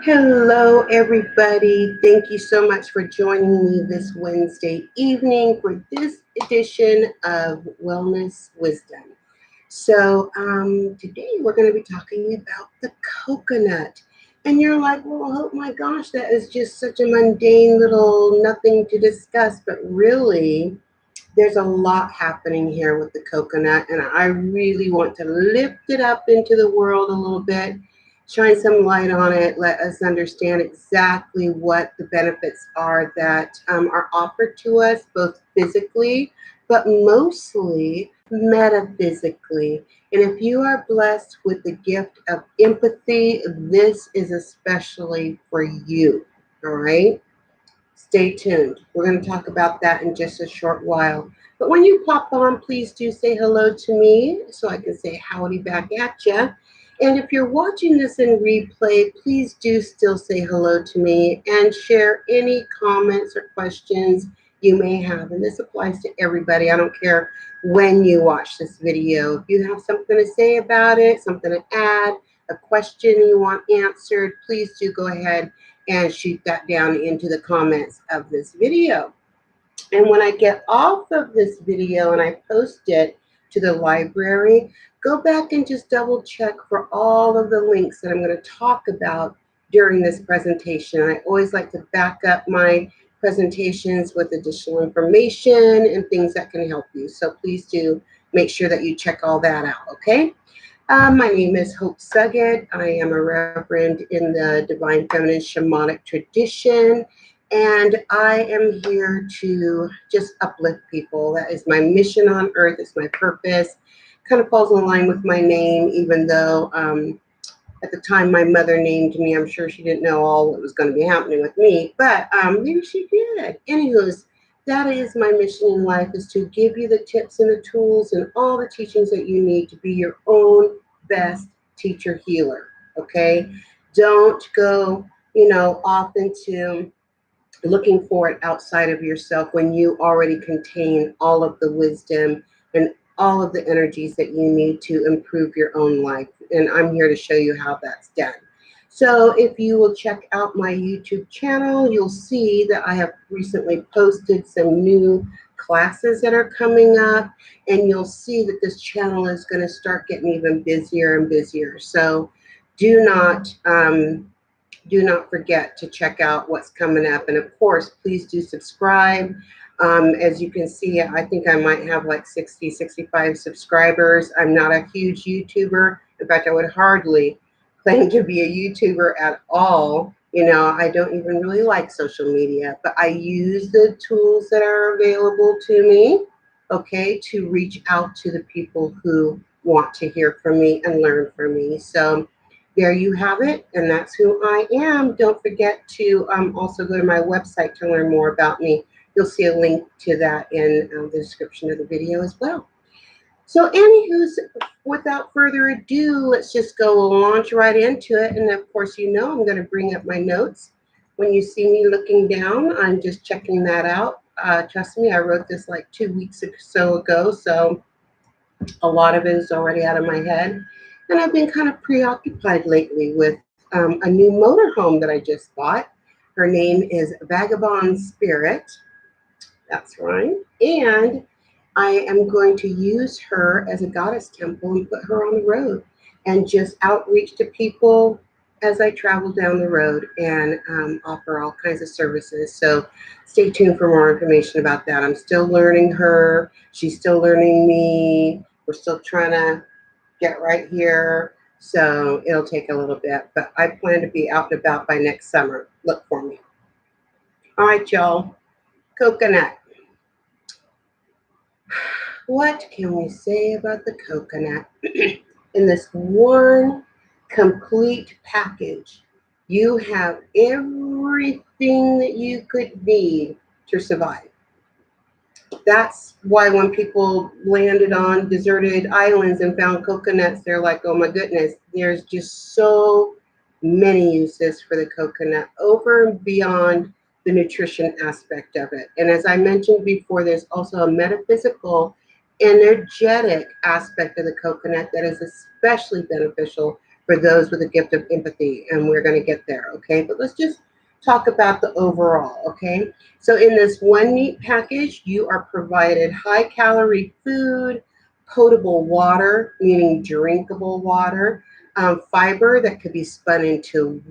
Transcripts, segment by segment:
Hello, everybody. Thank you so much for joining me this Wednesday evening for this edition of Wellness Wisdom. Today we're going to be talking about the coconut. And you're like, well, oh my gosh, that is just such a mundane little nothing to discuss. But really, there's a lot happening here with the coconut, and I really want to lift it up into the world a little bit, shine some light on it, let us understand exactly what the benefits are that are offered to us, both physically, but mostly metaphysically. And if you are blessed with the gift of empathy, this is especially for you. All right. Stay tuned. We're going to talk about that in just a short while. But when you pop on, please do say hello to me so I can say howdy back at you. And if you're watching this in replay, please do still say hello to me and share any comments or questions you may have. And this applies to everybody. I don't care when you watch this video. If you have something to say about it, something to add, a question you want answered, please do go ahead and shoot that down into the comments of this video. And when I get off of this video and I post it to the library, go back and just double check for all of the links that I'm going to talk about during this presentation. I always like to back up my presentations with additional information and things that can help you. So please do make sure that you check all that out, okay? My name is Hope Suggett. I am a reverend in the Divine Feminine Shamanic tradition, and I am here to just uplift people. That is my mission on earth. It's my purpose. Kind of falls in line with my name, even though at the time my mother named me, I'm sure she didn't know all what was going to be happening with me, but maybe she did. Anywho's, that is my mission in life, is to give you the tips and the tools and all the teachings that you need to be your own best teacher healer. Okay. Don't go, off into looking for it outside of yourself when you already contain all of the wisdom and all of the energies that you need to improve your own life. And I'm here to show you how that's done. So if you will check out my YouTube channel, you'll see that I have recently posted some new classes that are coming up, and you'll see that this channel is going to start getting even busier and busier. So do not forget to check out what's coming up. And of course, please do subscribe. As you can see, I think I might have like 60, 65 subscribers. I'm not a huge YouTuber. In fact, I would hardly claim to be a YouTuber at all. I don't even really like social media, but I use the tools that are available to me, okay, to reach out to the people who want to hear from me and learn from me. So there you have it, and that's who I am. Don't forget to also go to my website to learn more about me. You'll see a link to that in the description of the video as well. So anywho's, without further ado, let's just go launch right into it. And of course, I'm going to bring up my notes. When you see me looking down, I'm just checking that out. Trust me, I wrote this like 2 weeks or so ago, so a lot of it is already out of my head. And I've been kind of preoccupied lately with a new motorhome that I just bought. Her name is Vagabond Spirit. That's right. And I am going to use her as a goddess temple and put her on the road and just outreach to people as I travel down the road and offer all kinds of services. So stay tuned for more information about that. I'm still learning her. She's still learning me. We're still trying to get right here. So it'll take a little bit, but I plan to be out and about by next summer. Look for me. All right, y'all. Coconut. What can we say about the coconut? In this one complete package, you have everything that you could need to survive. That's why when people landed on deserted islands and found coconuts, they're like, oh my goodness, there's just so many uses for the coconut over and beyond the nutrition aspect of it. And as I mentioned before, there's also a metaphysical, energetic aspect of the coconut that is especially beneficial for those with a gift of empathy, and we're going to get there, okay? But let's just talk about the overall, okay? So in this one neat package, you are provided high calorie food, potable water, meaning drinkable water, fiber that could be spun into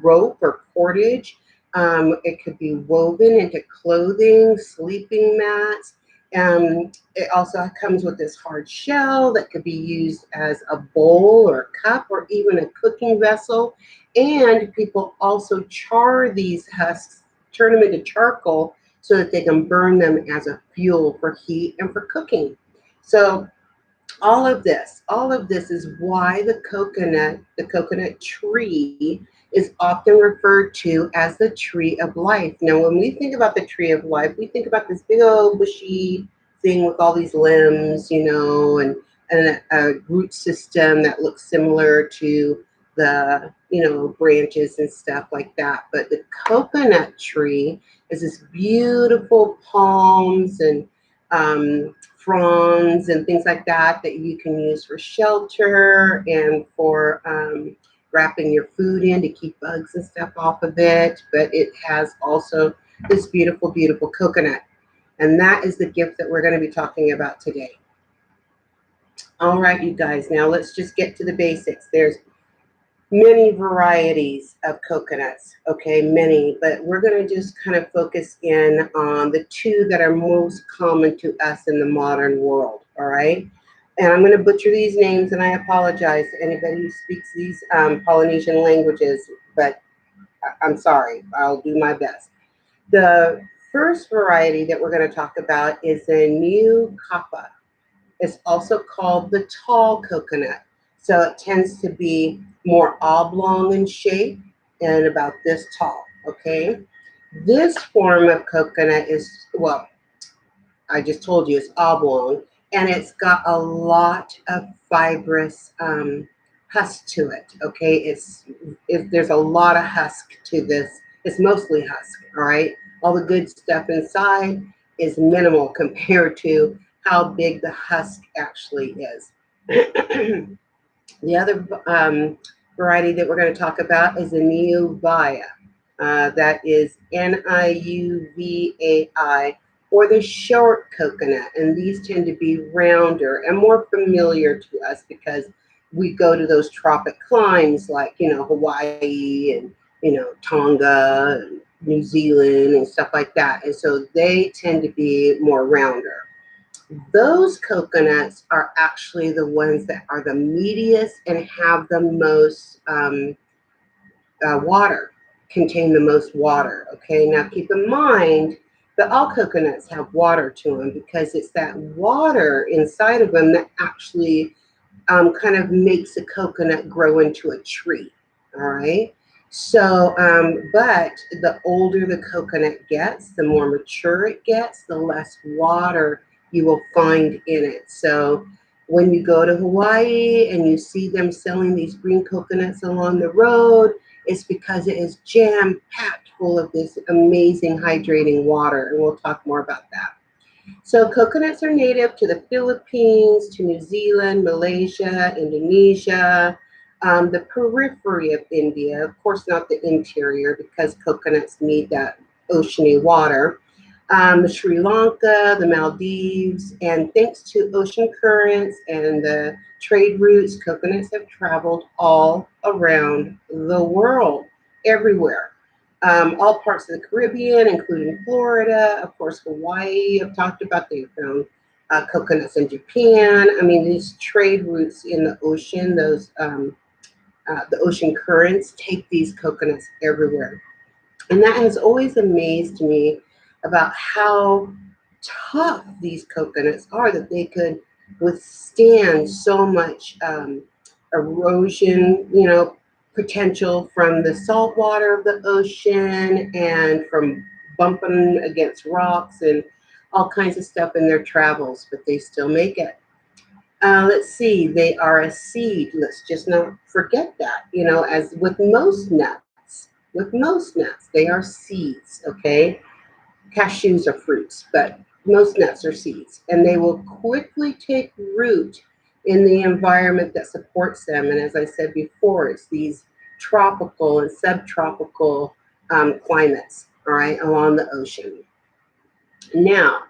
rope or cordage. It could be woven into clothing, sleeping mats. It also comes with this hard shell that could be used as a bowl or cup or even a cooking vessel. And people also char these husks, turn them into charcoal so that they can burn them as a fuel for heat and for cooking. So all of this is why the coconut tree is often referred to as the tree of life. Now, when we think about the tree of life, we think about this big old bushy thing with all these limbs, and a root system that looks similar to the, branches and stuff like that. But the coconut tree is this beautiful palms and fronds and things like that that you can use for shelter and for wrapping your food in to keep bugs and stuff off of it. But it has also this beautiful, beautiful coconut. And that is the gift that we're going to be talking about today. All right, you guys, now let's just get to the basics. There's many varieties of coconuts, okay, many, but we're going to just kind of focus in on the two that are most common to us in the modern world, all right? And I'm going to butcher these names, and I apologize to anybody who speaks these Polynesian languages, but I'm sorry, I'll do my best. The first variety that we're going to talk about is the new kappa. It's also called the tall coconut. So it tends to be more oblong in shape and about this tall, okay? This form of coconut is, well, I just told you it's oblong, and it's got a lot of fibrous husk to it, okay? There's a lot of husk to this. It's mostly husk, all right? All the good stuff inside is minimal compared to how big the husk actually is. The other variety that we're going to talk about is the Niuvai. That is Niuvai, or the short coconut. And these tend to be rounder and more familiar to us because we go to those tropic climes like, Hawaii and, Tonga, and New Zealand and stuff like that. And so they tend to be more rounder. Those coconuts are actually the ones that are the meatiest and have the most water, contain the most water. Okay, now keep in mind that all coconuts have water to them because it's that water inside of them that actually kind of makes a coconut grow into a tree. All right. So, but the older the coconut gets, the more mature it gets, the less water you will find in it. So, when you go to Hawaii and you see them selling these green coconuts along the road, it's because it is jam packed full of this amazing hydrating water. And we'll talk more about that. So coconuts are native to the Philippines, to New Zealand, Malaysia, Indonesia, the periphery of India, of course not the interior because coconuts need that oceany water, Sri Lanka, the Maldives, and thanks to ocean currents and the trade routes, coconuts have traveled all around the world, everywhere. All parts of the Caribbean, including Florida, of course, Hawaii. I've talked about they found coconuts in Japan. I mean, these trade routes in the ocean, the ocean currents take these coconuts everywhere. And that has always amazed me about how tough these coconuts are, that they could withstand so much erosion, potential from the salt water of the ocean and from bumping against rocks and all kinds of stuff in their travels, but they still make it. Let's see, they are a seed. Let's just not forget that, as with most nuts, they are seeds, okay? Cashews are fruits, but most nuts are seeds, and they will quickly take root in the environment that supports them. And as I said before, it's these tropical and subtropical climates, all right, along the ocean. Now,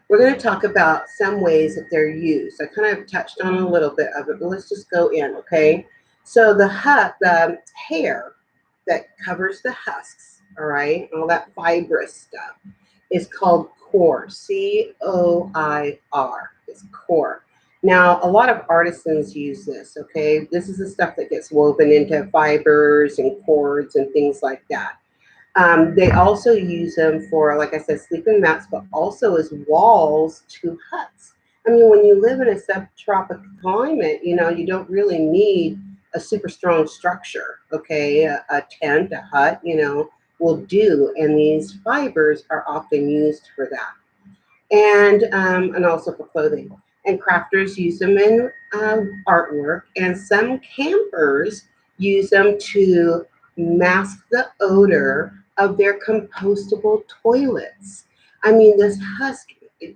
we're going to talk about some ways that they're used. I kind of touched on a little bit of it, but let's just go in, okay? So the hair that covers the husks, all right, all that fibrous stuff, is called core, C-O-I-R. It's core. Now, a lot of artisans use this, okay? This is the stuff that gets woven into fibers and cords and things like that. They also use them for, like I said, sleeping mats, but also as walls to huts. I mean, when you live in a subtropical climate, you know, you don't really need a super strong structure, okay? A tent, a hut, you know, will do. And these fibers are often used for that. And also for clothing. And crafters use them in artwork, and some campers use them to mask the odor of their compostable toilets. I mean, this husk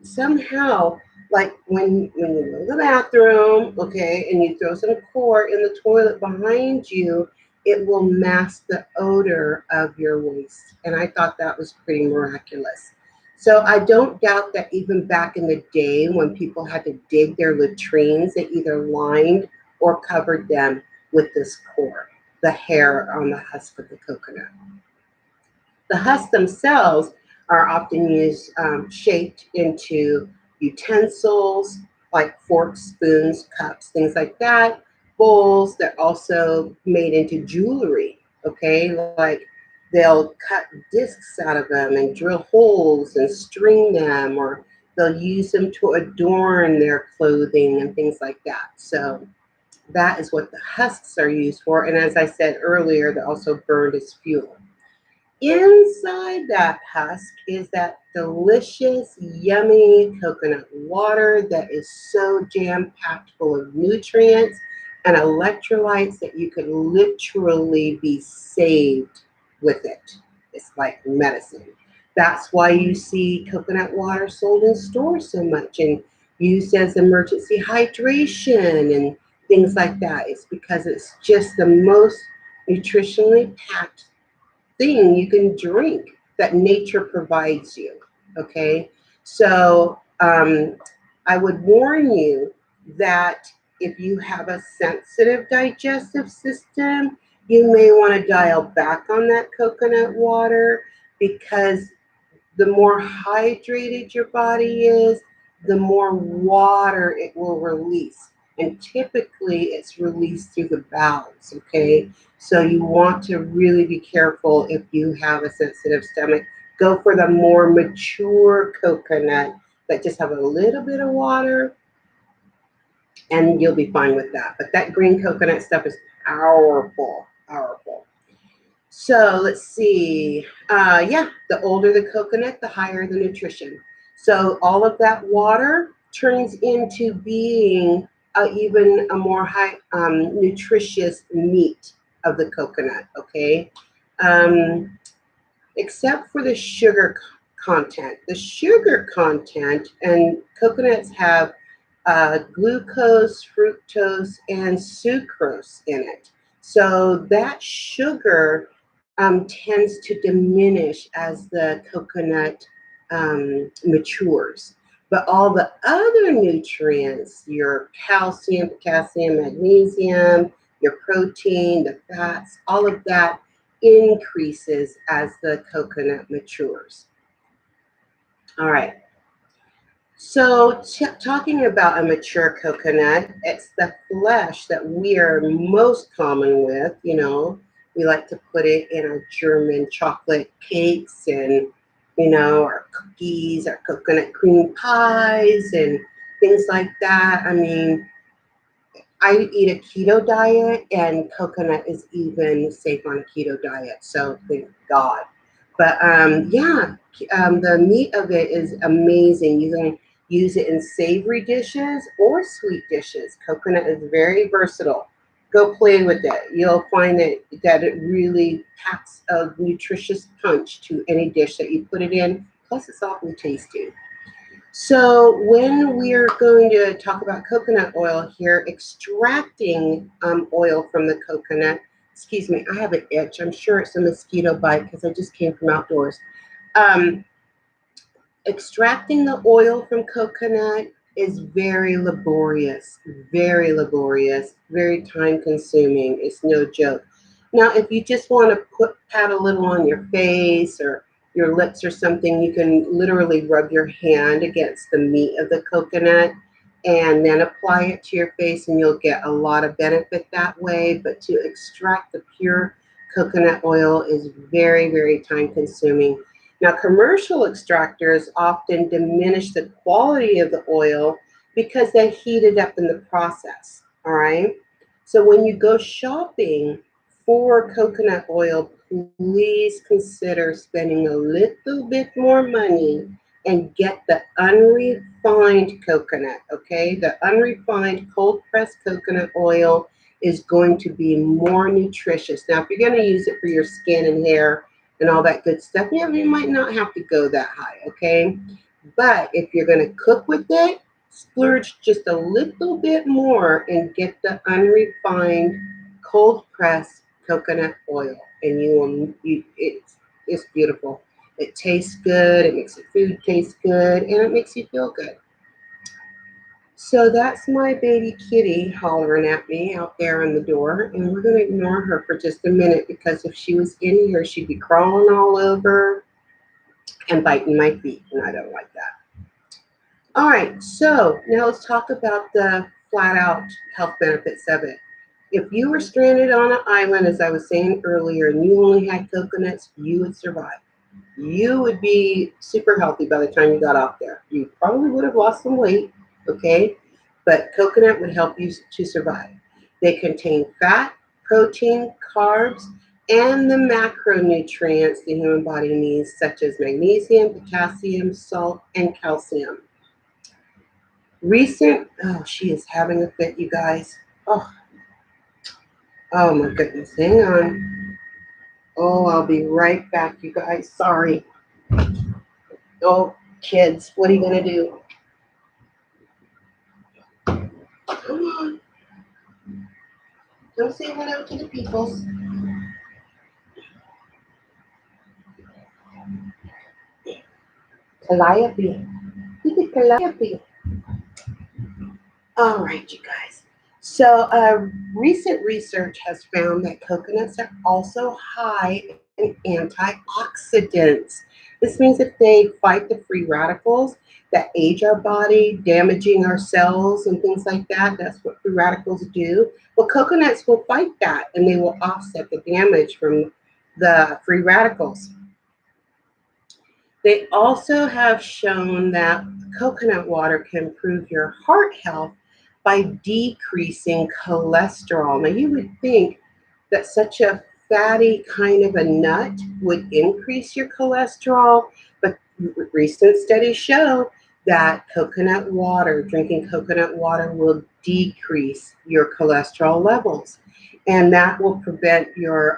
somehow, like when you go to the bathroom, okay, and you throw some core in the toilet behind you, it will mask the odor of your waste. And I thought that was pretty miraculous. So I don't doubt that even back in the day when people had to dig their latrines, they either lined or covered them with this core, the hair on the husk of the coconut. The husks themselves are often used, shaped into utensils like forks, spoons, cups, things like that. Bowls, they're also made into jewelry, okay? Like they'll cut discs out of them and drill holes and string them, or they'll use them to adorn their clothing and things like that. So that is what the husks are used for. And as I said earlier, they're also burned as fuel. Inside that husk is that delicious, yummy coconut water that is so jam-packed full of nutrients and electrolytes that you could literally be saved with it. It's like medicine. That's why you see coconut water sold in stores so much and used as emergency hydration and things like that. It's because it's just the most nutritionally packed thing you can drink that nature provides you. Okay, so I would warn you that if you have a sensitive digestive system, you may want to dial back on that coconut water, because the more hydrated your body is, the more water it will release. And typically it's released through the bowels, okay? So you want to really be careful if you have a sensitive stomach. Go for the more mature coconut that just have a little bit of water, and you'll be fine with that. But that green coconut stuff is powerful, powerful. So let's see. Yeah, the older the coconut, the higher the nutrition. So all of that water turns into being even a more high nutritious meat of the coconut. Okay, um, except for the sugar content. The sugar content, and coconuts have glucose, fructose, and sucrose in it. So that sugar tends to diminish as the coconut matures. But all the other nutrients, your calcium, potassium, magnesium, your protein, the fats, all of that increases as the coconut matures. All right. So, talking about a mature coconut, it's the flesh that we are most common with. You know, we like to put it in our German chocolate cakes and, you know, our cookies, our coconut cream pies, and things like that. I mean, I eat a keto diet, and coconut is even safe on a keto diet. So thank God. But yeah, the meat of it is amazing. You can use it in savory dishes or sweet dishes. Coconut is very versatile. Go play with it. You'll find that it really packs a nutritious punch to any dish that you put it in. Plus, it's awfully tasty. So when we're going to talk about coconut oil here, extracting oil from the coconut, excuse me, I have an itch. I'm sure it's a mosquito bite because I just came from outdoors. Um, Extracting the oil from coconut is very time consuming. It's no joke. Now, if you just want to pat a little on your face or your lips or something, you can literally rub your hand against the meat of the coconut and then apply it to your face, and you'll get a lot of benefit that way. But to extract the pure coconut oil is very time consuming. Now, commercial extractors often diminish the quality of the oil because they heat it up in the process. All right. So when you go shopping for coconut oil, please consider spending a little bit more money and get the unrefined coconut. Okay. The unrefined cold pressed coconut oil is going to be more nutritious. Now, if you're going to use it for your skin and hair, and all that good stuff. Yeah, you might not have to go that high, okay? But if you're going to cook with it, splurge just a little bit more and get the unrefined, cold pressed coconut oil, and it's beautiful. It tastes good. It makes the food taste good, and it makes you feel good. So that's my baby kitty hollering at me out there on the door, and we're going to ignore her for just a minute because if she was in here, she'd be crawling all over and biting my feet, and I don't like that. All right, so now let's talk about the flat out health benefits of it. If you were stranded on an island, as I was saying earlier, and you only had coconuts, you would survive. You would be super healthy by the time you got out there. You probably would have lost some weight, okay? But coconut would help you to survive. They contain fat, protein, carbs, and the macronutrients the human body needs, such as magnesium, potassium, salt, and calcium. She is having a fit, you guys. Oh, oh my goodness, hang on. Oh, I'll be right back, you guys. Sorry. Oh, kids, what are you gonna do? Come on, don't say hello to the peoples. Calliope. Look at Calliope. All right, you guys. So, recent research has found that coconuts are also high in antioxidants. This means that they fight the free radicals that age our body, damaging our cells and things like that. That's what free radicals do. Well, coconuts will fight that and they will offset the damage from the free radicals. They also have shown that coconut water can improve your heart health by decreasing cholesterol. Now, you would think that such a fatty kind of a nut would increase your cholesterol, but recent studies show that drinking coconut water will decrease your cholesterol levels. And that will prevent your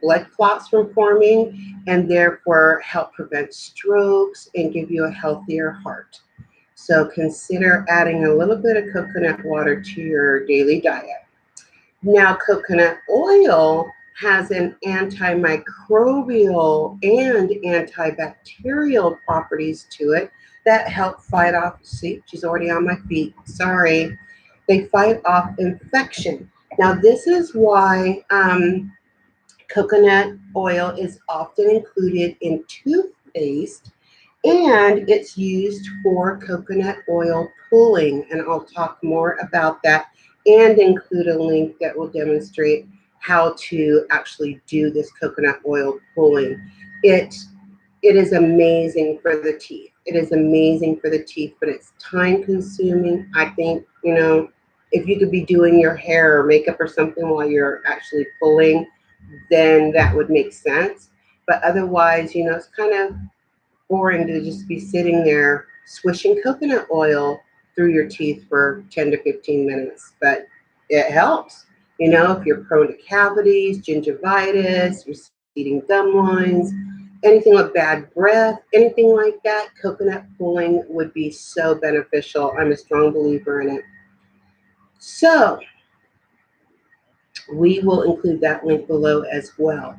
blood clots from forming and therefore help prevent strokes and give you a healthier heart. So consider adding a little bit of coconut water to your daily diet. Now, coconut oil has an antimicrobial and antibacterial properties to it that help fight off, see, she's already on my feet, sorry. They fight off infection. Now, this is why coconut oil is often included in toothpaste and it's used for coconut oil pulling. And I'll talk more about that and include a link that will demonstrate how to actually do this coconut oil pulling. It it is amazing for the teeth. It is amazing for the teeth, but it's time consuming. I think, if you could be doing your hair or makeup or something while you're actually pulling, then that would make sense. But otherwise, it's kind of boring to just be sitting there swishing coconut oil through your teeth for 10 to 15 minutes. But it helps. If you're prone to cavities, gingivitis, receding gum lines, anything with bad breath, anything like that, coconut pulling would be so beneficial. I'm a strong believer in it. So we will include that link below as well.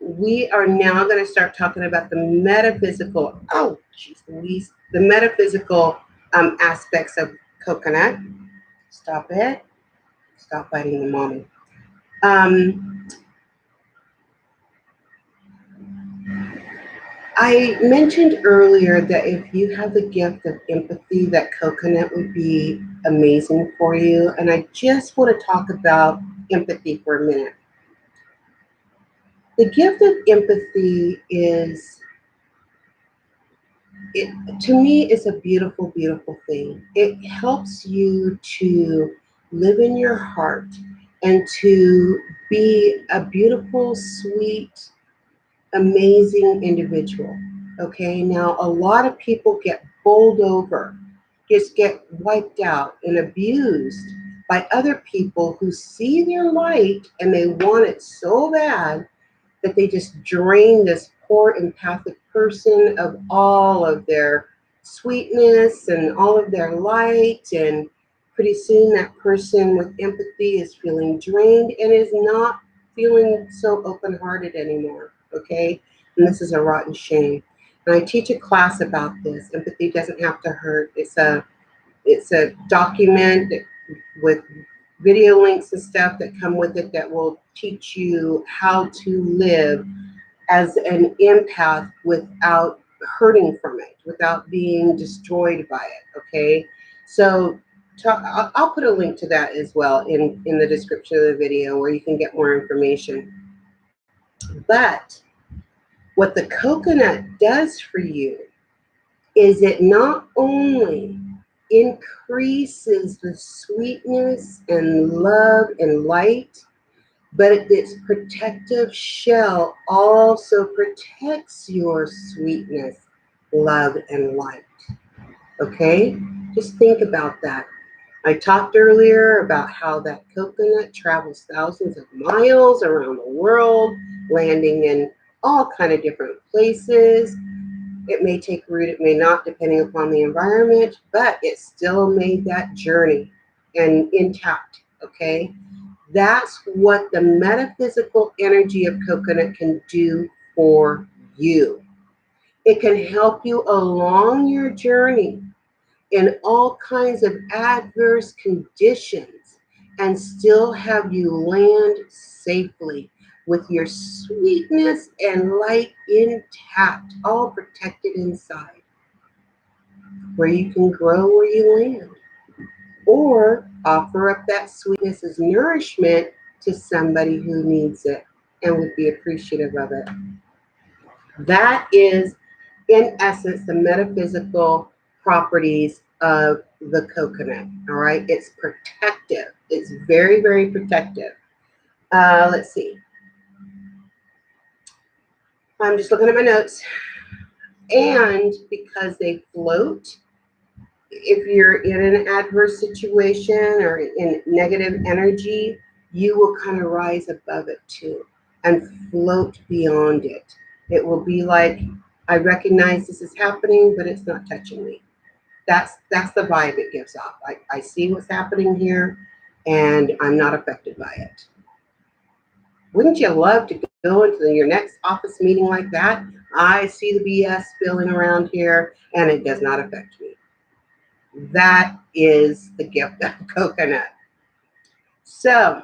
We are now going to start talking about the metaphysical, oh, geez Louise, the metaphysical aspects of coconut. Stop it. Stop biting the mommy. I mentioned earlier that if you have the gift of empathy, that coconut would be amazing for you. And I just want to talk about empathy for a minute. The gift of empathy is, to me, it's a beautiful, beautiful thing. It helps you to live in your heart and to be a beautiful, sweet, amazing individual. Okay, now a lot of people get bowled over, just get wiped out and abused by other people who see their light and they want it so bad that they just drain this poor empathic person of all of their sweetness and all of their light. And pretty soon that person with empathy is feeling drained and is not feeling so open-hearted anymore. Okay, and this is a rotten shame. And I teach a class about this. Empathy doesn't have to hurt. It's a document with video links and stuff that come with it that will teach you how to live as an empath without hurting from it, without being destroyed by it. Okay, so I'll put a link to that as well in the description of the video where you can get more information. But what the coconut does for you is it not only increases the sweetness and love and light, but its protective shell also protects your sweetness, love, and light. Okay? Just think about that. I talked earlier about how that coconut travels thousands of miles around the world, landing in all kind of different places. It may take root, it may not, depending upon the environment, but it still made that journey and intact, okay? That's what the metaphysical energy of coconut can do for you. It can help you along your journey in all kinds of adverse conditions and still have you land safely with your sweetness and light intact, all protected inside, where you can grow where you land, or offer up that sweetness as nourishment to somebody who needs it and would be appreciative of it. That is, in essence, the metaphysical properties of the coconut. All right, it's protective. It's very, very protective. Let's see. I'm just looking at my notes. And because they float, if you're in an adverse situation or in negative energy, you will kind of rise above it too and float beyond it. It will be like, I recognize this is happening, but it's not touching me. That's the vibe it gives off. I see what's happening here and I'm not affected by it. Wouldn't you love to go into your next office meeting like that? I see the BS spilling around here and it does not affect me. That is the gift of coconut. So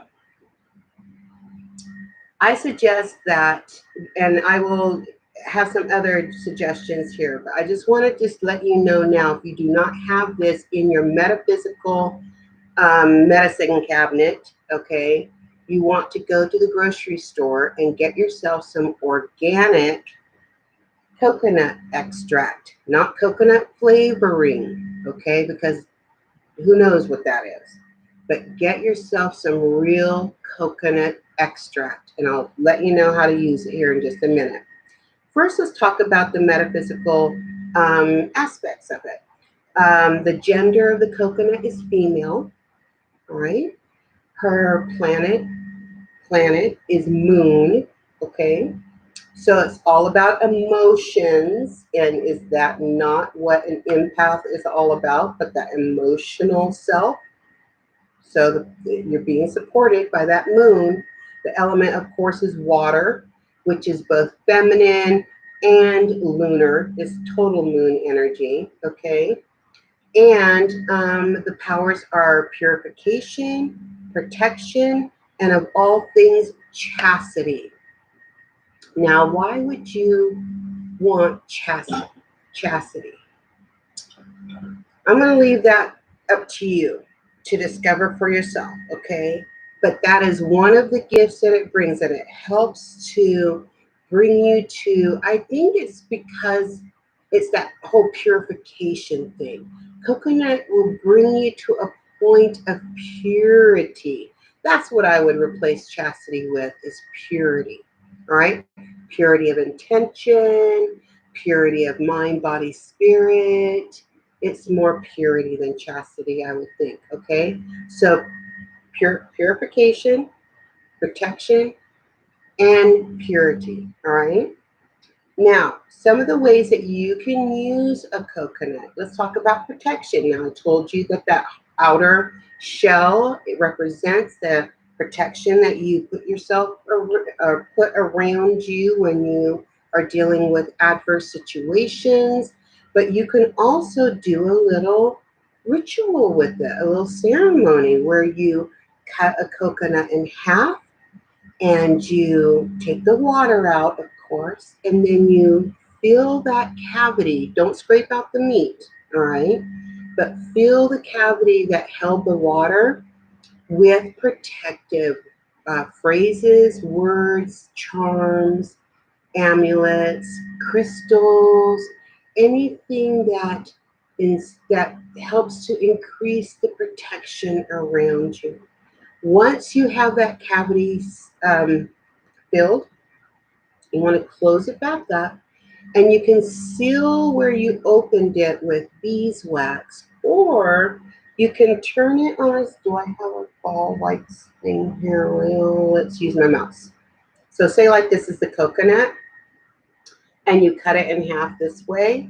I suggest that, and I will have some other suggestions here, but I just want to just let you know now, if you do not have this in your metaphysical medicine cabinet, okay, you want to go to the grocery store and get yourself some organic coconut extract, not coconut flavoring, okay, because who knows what that is. But get yourself some real coconut extract, and I'll let you know how to use it here in just a minute. First, let's talk about the metaphysical aspects of it. The gender of the coconut is female, all right? Her planet is moon, okay? So it's all about emotions. And is that not what an empath is all about, but that emotional self? So you're being supported by that moon. The element, of course, is water, which is both feminine and lunar. It's total moon energy, okay? And the powers are purification, protection, and of all things, chastity. Now, why would you want chastity? I'm going to leave that up to you to discover for yourself, okay? But that is one of the gifts that it brings, and it helps to bring you to, I think it's because it's that whole purification thing. Coconut will bring you to a point of purity. That's what I would replace chastity with, is purity, all right? Purity of intention, purity of mind, body, spirit. It's more purity than chastity, I would think. Okay, so purification, protection, and purity. All right. Now, some of the ways that you can use a coconut. Let's talk about protection. Now, I told you that that outer shell, it represents the protection that you put yourself or put around you when you are dealing with adverse situations. But you can also do a little ritual with it, a little ceremony where you cut a coconut in half and you take the water out, of course, and then you fill that cavity. Don't scrape out the meat, all right? But fill the cavity that held the water with protective phrases, words, charms, amulets, crystals, anything that helps to increase the protection around you. Once you have that cavity filled, you want to close it back up, and you can seal where you opened it with beeswax, or you can turn it on. Do I have a ball like thing here? Well, let's use my mouse. So say like this is the coconut, and you cut it in half this way.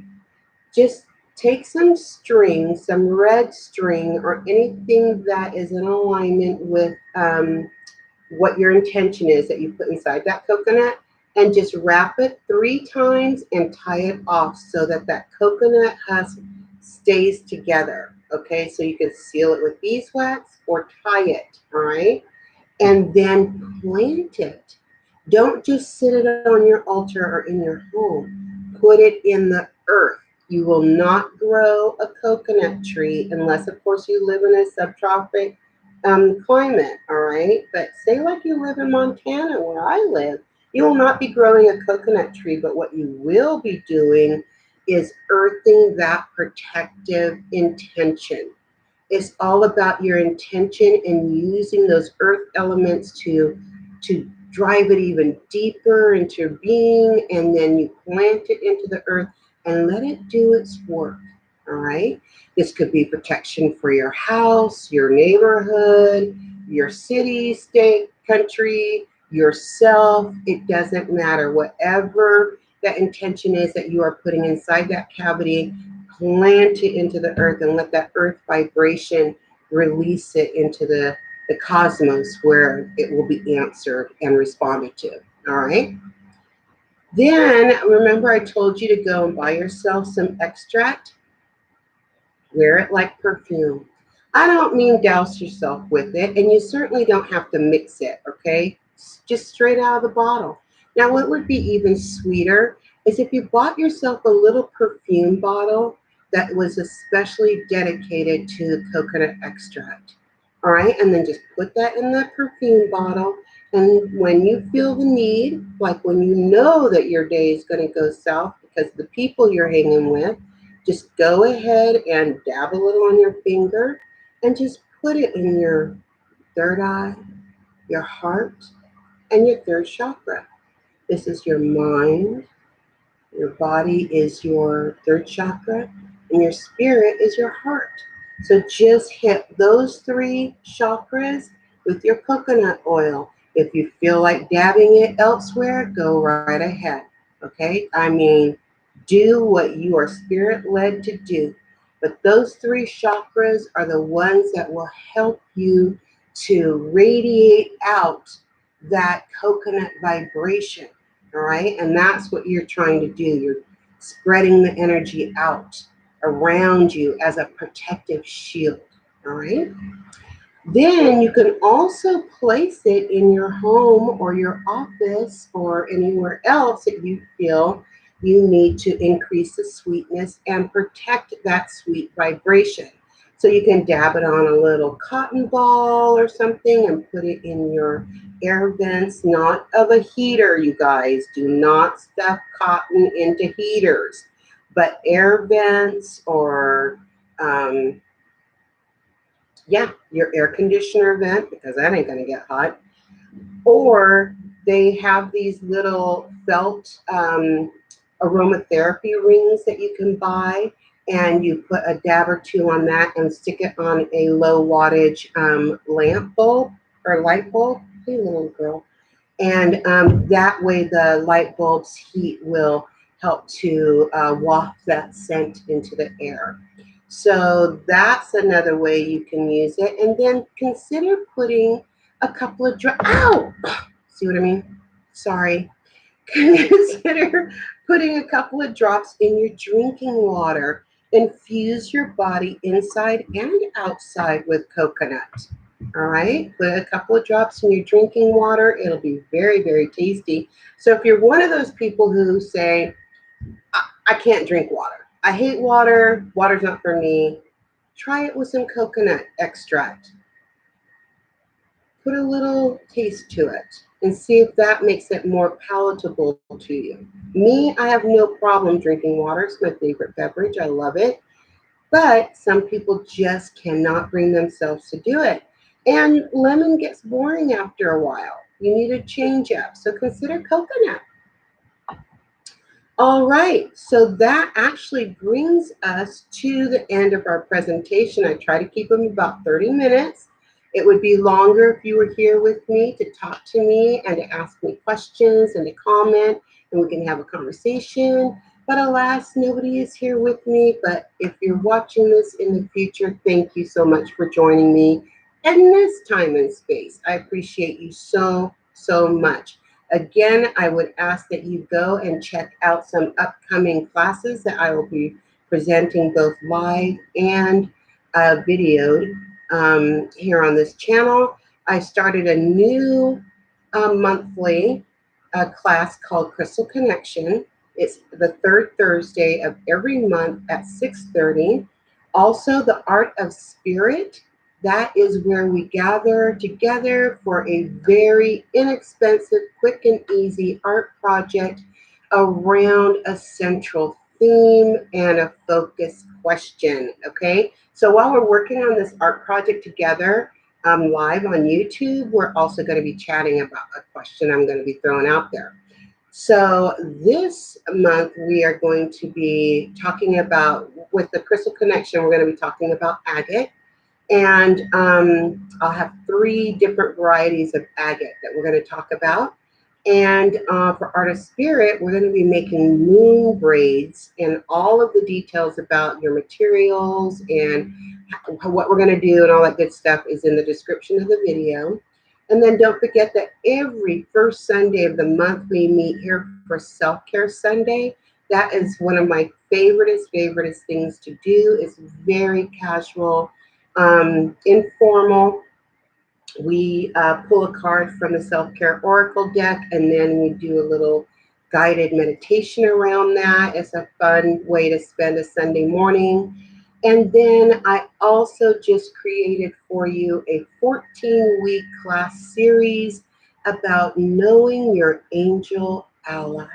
Just take some string, some red string, or anything that is in alignment with what your intention is that you put inside that coconut, and just wrap it 3 times and tie it off so that that coconut husk stays together. Okay, so you can seal it with beeswax or tie it, all right? And then plant it. Don't just sit it on your altar or in your home. Put it in the earth. You will not grow a coconut tree unless, of course, you live in a subtropic climate, all right? But say like you live in Montana where I live, you will not be growing a coconut tree, but what you will be doing is earthing that protective intention. It's all about your intention and using those earth elements to drive it even deeper into your being, and then you plant it into the earth and let it do its work. All right. This could be protection for your house, your neighborhood, your city, state, country, yourself. It doesn't matter. Whatever that intention is that you are putting inside that cavity, plant it into the earth and let that earth vibration release it into the cosmos where it will be answered and responded to. All right. Then remember, I told you to go and buy yourself some extract. Wear it like perfume. I don't mean douse yourself with it, and you certainly don't have to mix it, okay? Just straight out of the bottle. Now, what would be even sweeter is if you bought yourself a little perfume bottle that was especially dedicated to the coconut extract. All right, and then just put that in the perfume bottle. And when you feel the need, like when you know that your day is going to go south because of the people you're hanging with, just go ahead and dab a little on your finger and just put it in your third eye, your heart, and your third chakra. This is your mind, your body is your third chakra, and your spirit is your heart. So just hit those 3 chakras with your coconut oil If you feel like dabbing it elsewhere, go right ahead. Okay? I mean, do what you are spirit led to do. But those three chakras are the ones that will help you to radiate out that coconut vibration. All right? And that's what you're trying to do. You're spreading the energy out around you as a protective shield. All right? Then you can also place it in your home or your office or anywhere else that you feel you need to increase the sweetness and protect that sweet vibration. So you can dab it on a little cotton ball or something and put it in your air vents, not of a heater, you guys. Do not stuff cotton into heaters, but air vents or yeah, your air conditioner vent, because that ain't gonna get hot. Or they have these little felt aromatherapy rings that you can buy, and you put a dab or two on that and stick it on a low wattage lamp bulb or light bulb. Hey, little girl. And that way the light bulb's heat will help to waft that scent into the air. So that's another way you can use it. And then consider putting a couple of ow! See what I mean? Sorry. Consider putting a couple of drops in your drinking water. Infuse your body inside and outside with coconut. All right, put a couple of drops in your drinking water. It'll be very, very tasty. So if you're one of those people who say, I can't drink water, I hate water, water's not for me, try it with some coconut extract. Put a little taste to it and see if that makes it more palatable to you. Me, I have no problem drinking water. It's my favorite beverage. I love it. But some people just cannot bring themselves to do it. And lemon gets boring after a while. You need a change up. So consider coconut. All right, so that actually brings us to the end of our presentation. I try to keep them about 30 minutes. It would be longer if you were here with me to talk to me and to ask me questions and to comment, and we can have a conversation. But alas, nobody is here with me. But if you're watching this in the future, thank you so much for joining me in this time and space. I appreciate you so, so much. Again, I would ask that you go and check out some upcoming classes that I will be presenting both live and videoed here on this channel. I started a new monthly class called Crystal Connection. It's the third Thursday of every month at 6:30. Also, the Art of Spirit. That is where we gather together for a very inexpensive, quick and easy art project around a central theme and a focused question. Okay, so while we're working on this art project together, live on YouTube, we're also going to be chatting about a question I'm going to be throwing out there. So this month we are going to be talking about, with the Crystal Connection, we're going to be talking about agate. And I'll have 3 different varieties of agate that we're going to talk about. And for Art of Spirit, we're going to be making moon braids, and all of the details about your materials and what we're going to do and all that good stuff is in the description of the video. And then don't forget that every first Sunday of the month we meet here for Self-Care Sunday. That is one of my favorite things to do. It's very casual, informal. We pull a card from the Self-Care Oracle deck, and then we do a little guided meditation around that. It's a fun way to spend a Sunday morning. And then I also just created for you a 14-week class series about knowing your angel allies.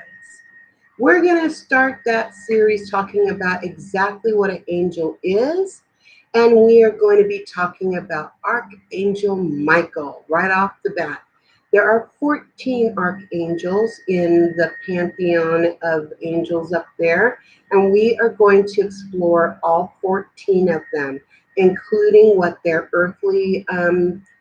We're going to start that series talking about exactly what an angel is. And we are going to be talking about Archangel Michael right off the bat. There are 14 archangels in the pantheon of angels up there, and we are going to explore all 14 of them including what their earthly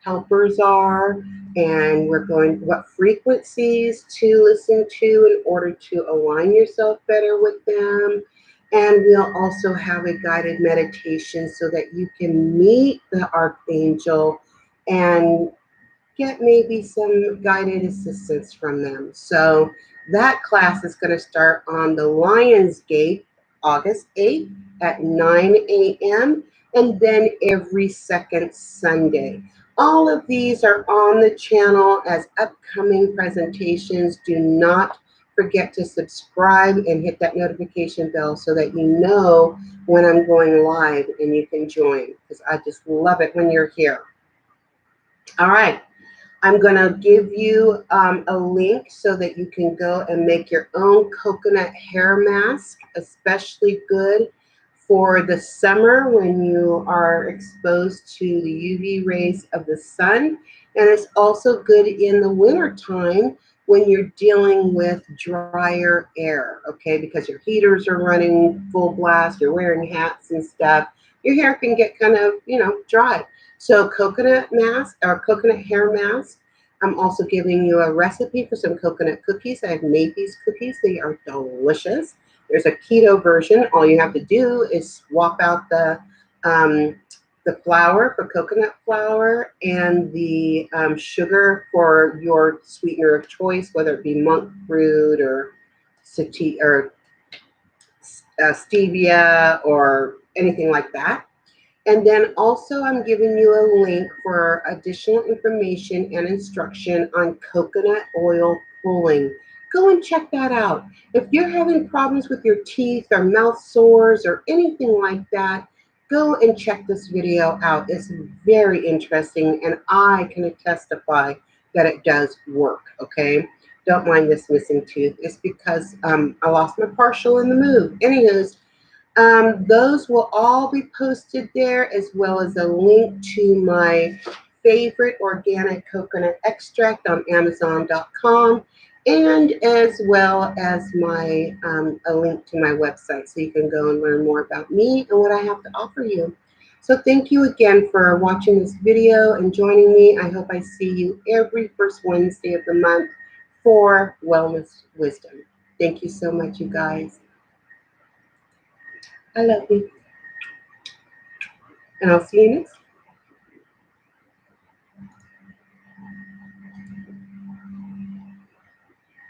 helpers are, and we're going what frequencies to listen to in order to align yourself better with them. And we'll also have a guided meditation so that you can meet the archangel and get maybe some guided assistance from them. So that class is going to start on the Lions Gate August 8th at 9 a.m. and then every second Sunday. All of these are on the channel as upcoming presentations. Do not forget to subscribe and hit that notification bell so that you know when I'm going live and you can join, because I just love it when you're here. All right. I'm going to give you a link so that you can go and make your own coconut hair mask, especially good for the summer when you are exposed to the UV rays of the sun. And it's also good in the winter time when you're dealing with drier air, okay, because your heaters are running full blast, you're wearing hats and stuff. Your hair can get kind of, dry. So coconut mask or coconut hair mask. I'm also giving you a recipe for some coconut cookies. I have made these cookies. They are delicious. There's a keto version. All you have to do is swap out the flour for coconut flour and the sugar for your sweetener of choice, whether it be monk fruit or stevia or anything like that. And then also I'm giving you a link for additional information and instruction on coconut oil pulling. Go and check that out. If you're having problems with your teeth or mouth sores or anything like that, go and check this video out. It's very interesting and I can testify that it does work, okay? Don't mind this missing tooth. It's because I lost my partial in the move. Anywho's, those will all be posted there, as well as a link to my favorite organic coconut extract on Amazon.com, and as well as my a link to my website, so you can go and learn more about me and what I have to offer you. So thank you again for watching this video and joining me. I hope I see you every first Wednesday of the month for Wellness Wisdom. Thank you so much, you guys. I love you. And I'll see you next time.